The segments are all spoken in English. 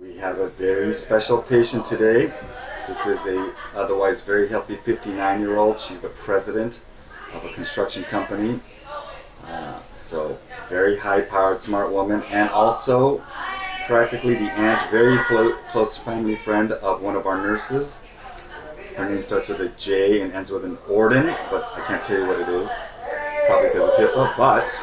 We have a very special patient today. This is a otherwise very healthy 59-year-old. She's the president of a construction company. So very high-powered, smart woman, and also practically the aunt, very close family friend of one of our nurses. Her name starts with a J and ends with an Orden, but I can't tell you what it is, probably because of HIPAA, but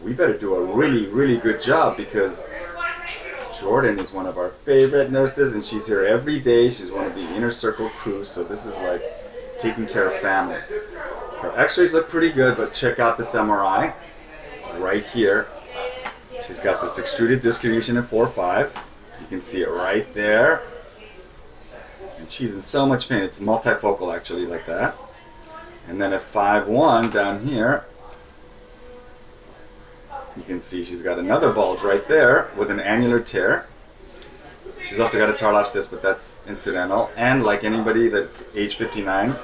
we better do a really, really good job because Jordan is one of our favorite nurses and she's here every day. She's one of the inner circle crew, so this is like taking care of family. Her x-rays look pretty good, but check out this MRI right here. She's got this extruded disc herniation at 4-5. You can see it right there. And she's in so much pain. It's multifocal actually, like that. And then at 5-1 down here, you can see she's got another bulge right there with an annular tear. She's also got a Tarlov cyst, but that's incidental. And like anybody that's age 59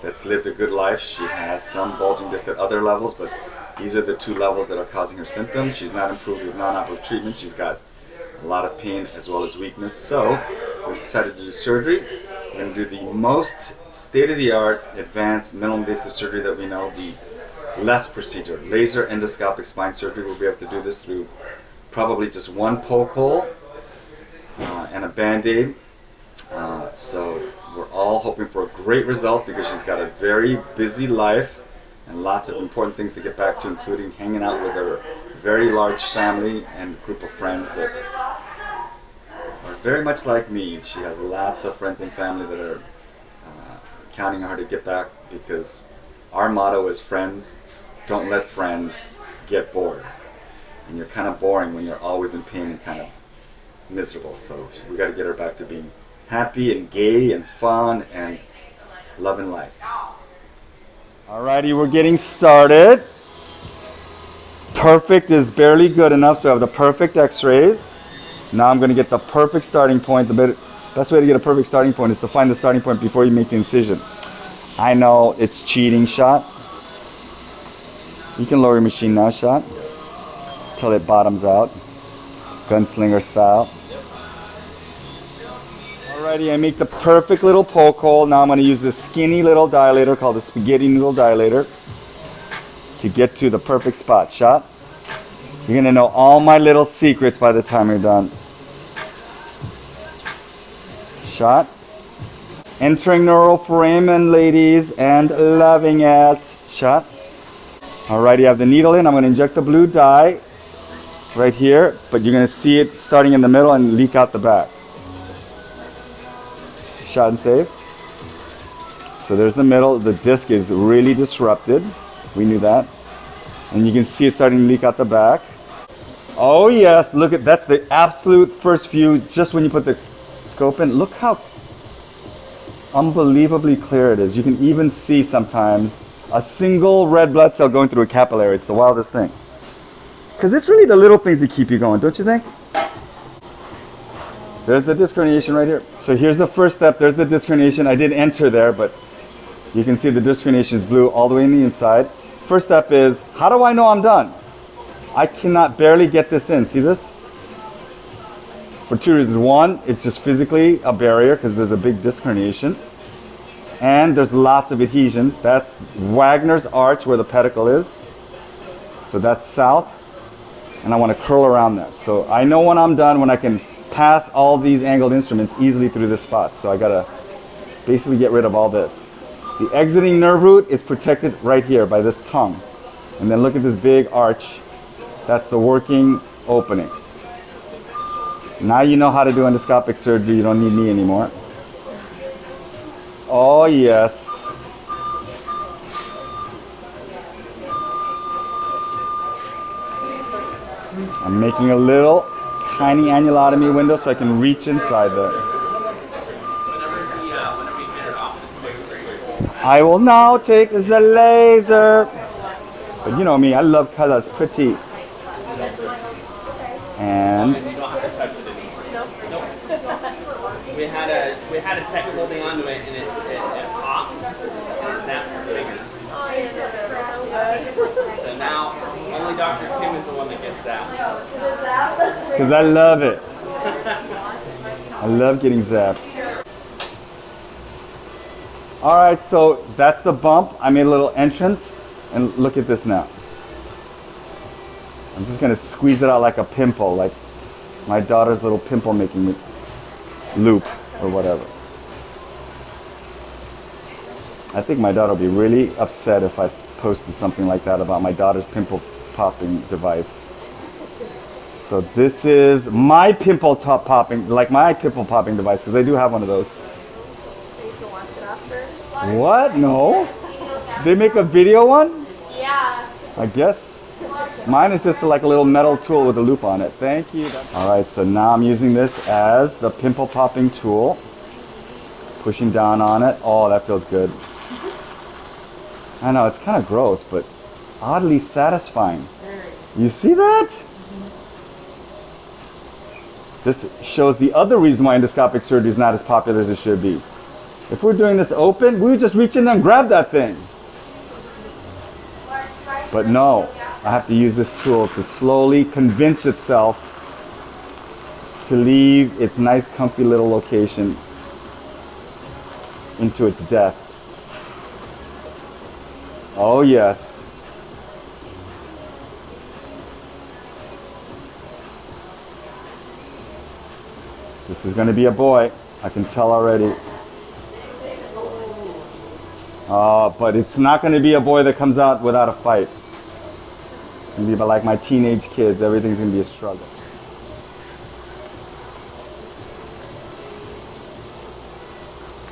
that's lived a good life, she has some bulging disc at other levels, but these are the two levels that are causing her symptoms. She's not improved with non-operative treatment. She's got a lot of pain as well as weakness. So we decided to do surgery. We're going to do the most state-of-the-art, advanced, minimally invasive surgery that we know, the LESS procedure, laser endoscopic spine surgery. We'll be able to do this through probably just one poke hole and a Band-Aid. So we're all hoping for a great result because she's got a very busy life and lots of important things to get back to, including hanging out with her very large family and group of friends that are very much like me. She has lots of friends and family that are counting on her to get back because our motto is friends don't let friends get bored. And you're kind of boring when you're always in pain and kind of miserable. So we got to get her back to being happy and gay and fun and loving life. Alrighty, we're getting started. Perfect is barely good enough, so I have the perfect x-rays. Now I'm going to get the perfect starting point. The best way to get a perfect starting point is to find the starting point before you make the incision. I know it's cheating, shot. You can lower your machine now, shot, till it bottoms out, gunslinger style. Alrighty, I make the perfect little poke hole. Now I'm going to use this skinny little dilator called the spaghetti noodle dilator to get to the perfect spot. Shot. You're going to know all my little secrets by the time you're done. Shot. Entering neural foramen, ladies, and loving it. Shot. Alrighty, I have the needle in. I'm going to inject the blue dye right here, but you're going to see it starting in the middle and leak out the back. Shot and save. So there's the middle. The disc is really disrupted. We knew that. And you can see it starting to leak out the back. Oh yes, look at that's the absolute first view just when you put the scope in. Look how unbelievably clear it is. You can even see sometimes a single red blood cell going through a capillary. It's the wildest thing. Because it's really the little things that keep you going, don't you think? There's the disc herniation right here. So here's the first step. There's the disc herniation. I did enter there, but you can see the disc herniation is blue all the way in the inside. First step is, how do I know I'm done? I cannot barely get this in. See this? For two reasons. One, it's just physically a barrier because there's a big disc herniation. And there's lots of adhesions. That's Wagner's arch where the pedicle is. So that's south. And I want to curl around that. So I know when I'm done, when I can pass all these angled instruments easily through this spot. So I got to basically get rid of all this. The exiting nerve root is protected right here by this tongue. And then look at this big arch. That's the working opening. Now you know how to do endoscopic surgery. You don't need me anymore. Oh yes. I'm making a little tiny annulotomy window so I can reach inside there. I will now take the laser. But you know me, I love colors, pretty. And we had a tech holding onto it and it popped and it snapped her finger. So now only Dr. Kim is the one that gets that. because I love it. I love getting zapped. All right, so that's the bump. I made a little entrance, and look at this now. I'm just gonna squeeze it out like a pimple, like my daughter's little pimple making loop or whatever. I think my daughter will be really upset if I posted something like that about my daughter's pimple popping device. So this is my pimple popping device, because I do have one of those. So you can wash it after? What? No. They make a video one? Yeah. I guess. Mine is just like a little metal tool with a loop on it. Thank you. All right, so now I'm using this as the pimple popping tool. Pushing down on it. Oh, that feels good. I know, it's kind of gross, but oddly satisfying. You see that? This shows the other reason why endoscopic surgery is not as popular as it should be. If we're doing this open, we would just reach in there and grab that thing. But no, I have to use this tool to slowly convince itself to leave its nice, comfy little location into its death. Oh yes. This is going to be a boy. I can tell already. But it's not going to be a boy that comes out without a fight. It's going to be like my teenage kids. Everything's going to be a struggle.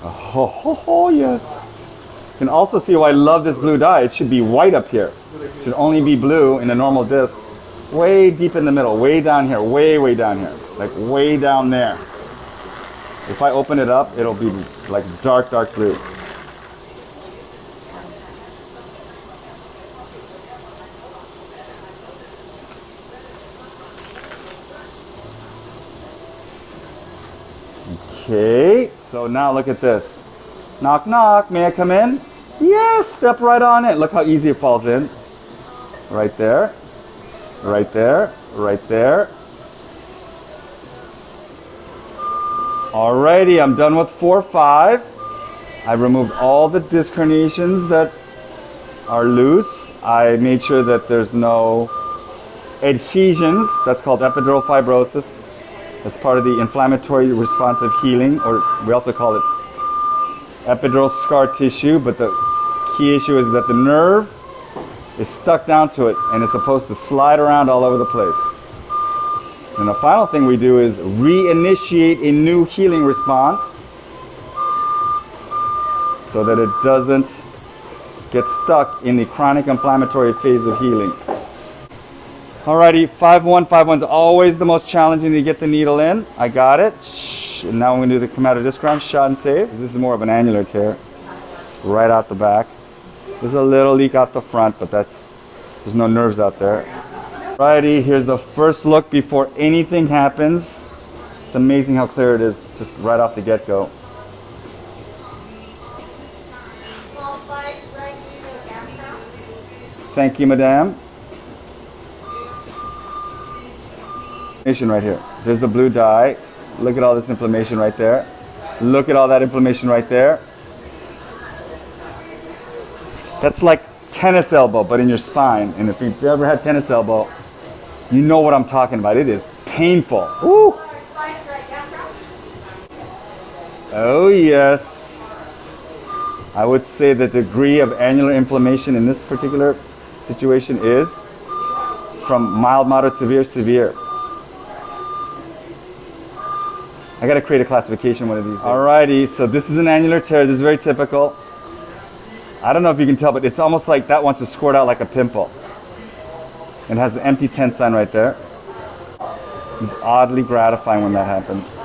Oh, yes. You can also see why I love this blue dye. It should be white up here. It should only be blue in a normal disc. Way deep in the middle, way down here, way down here. Like way down there. If I open it up, it'll be like dark blue. Okay, so now look at this. Knock, knock, may I come in? Yes, step right on it. Look how easy it falls in. Right there, right there, right there. Alrighty, I'm done with 4-5. I removed all the disc herniations that are loose. I made sure that there's no adhesions. That's called epidural fibrosis. That's part of the inflammatory responsive healing, or we also call it epidural scar tissue, but the key issue is that the nerve is stuck down to it and it's supposed to slide around all over the place. And the final thing we do is reinitiate a new healing response so that it doesn't get stuck in the chronic inflammatory phase of healing. Alrighty, 5-1. 5-1 is always the most challenging to get the needle in. I got it. And now I'm going to do the come out of disc ground, shot and save. This is more of an annular tear. Right out the back. There's a little leak out the front, but there's no nerves out there. Alrighty, here's the first look before anything happens. It's amazing how clear it is, just right off the get-go. Thank you, madame. Right here. There's the blue dye. Look at all this inflammation right there. Look at all that inflammation right there. That's like tennis elbow, but in your spine. And if you've ever had tennis elbow, you know what I'm talking about. It is painful. Woo! Oh yes. I would say the degree of annular inflammation in this particular situation is from mild, moderate, severe, severe. I gotta create a classification one of these days. Alrighty, so this is an annular tear. This is very typical. I don't know if you can tell, but it's almost like that wants to squirt out like a pimple. It has the empty tent sign right there. It's oddly gratifying when that happens.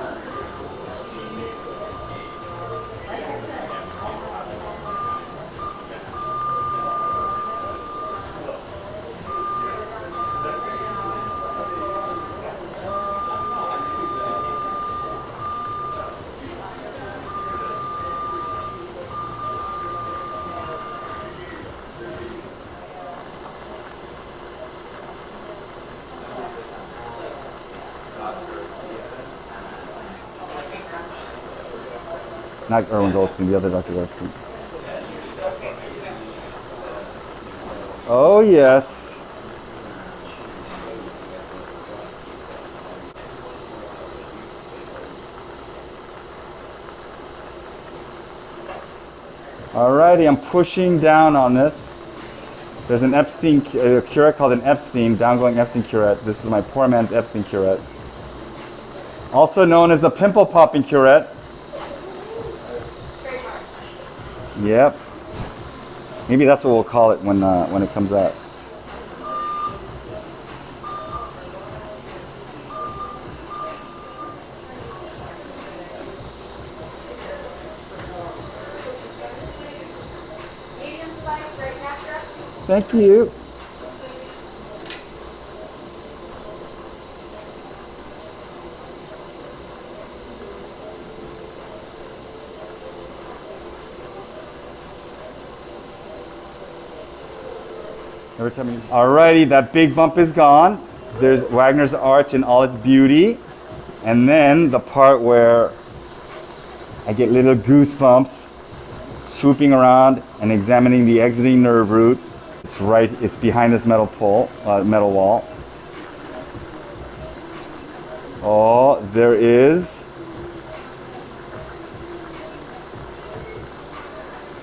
Not Erwin Goldstein, the other Dr. Goldstein. Oh, yes. Alrighty, I'm pushing down on this. There's an Epstein curette called an Epstein, downgoing Epstein curette. This is my poor man's Epstein curette. Also known as the pimple popping curette. Yep. Maybe that's what we'll call it when it comes out. Thank you. Alrighty, that big bump is gone. There's Wagner's arch in all its beauty. And then the part where I get little goosebumps swooping around and examining the exiting nerve root. It's behind this metal wall. Oh, there is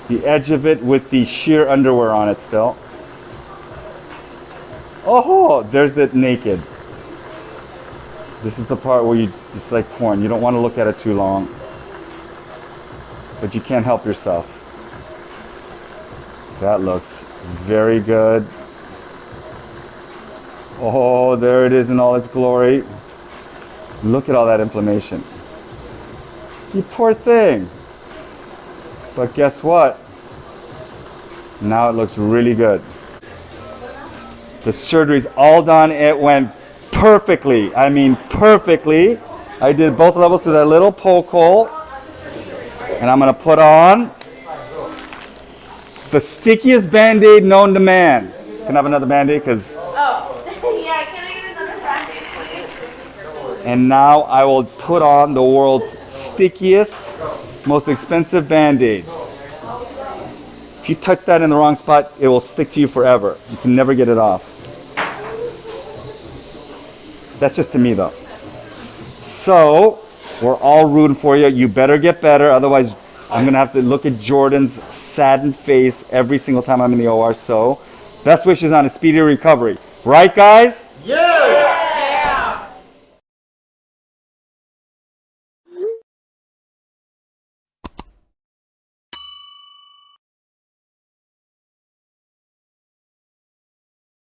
the edge of it with the sheer underwear on it still. Oh, there's that naked. This is the part where it's like porn. You don't want to look at it too long, but you can't help yourself. That looks very good. Oh, there it is in all its glory. Look at all that inflammation. You poor thing. But guess what? Now it looks really good. The surgery's all done. It went perfectly. I mean perfectly. I did both levels through that little poke hole. And I'm going to put on the stickiest Band-Aid known to man. Can I have another Band-Aid? Because. Oh, yeah, can I get another Band-Aid, please? And now I will put on the world's stickiest, most expensive Band-Aid. If you touch that in the wrong spot, it will stick to you forever. You can never get it off. That's just to me though. So, we're all rooting for you. You better get better, otherwise I'm gonna have to look at Jordan's saddened face every single time I'm in the OR. So, best wishes on a speedy recovery. Right, guys?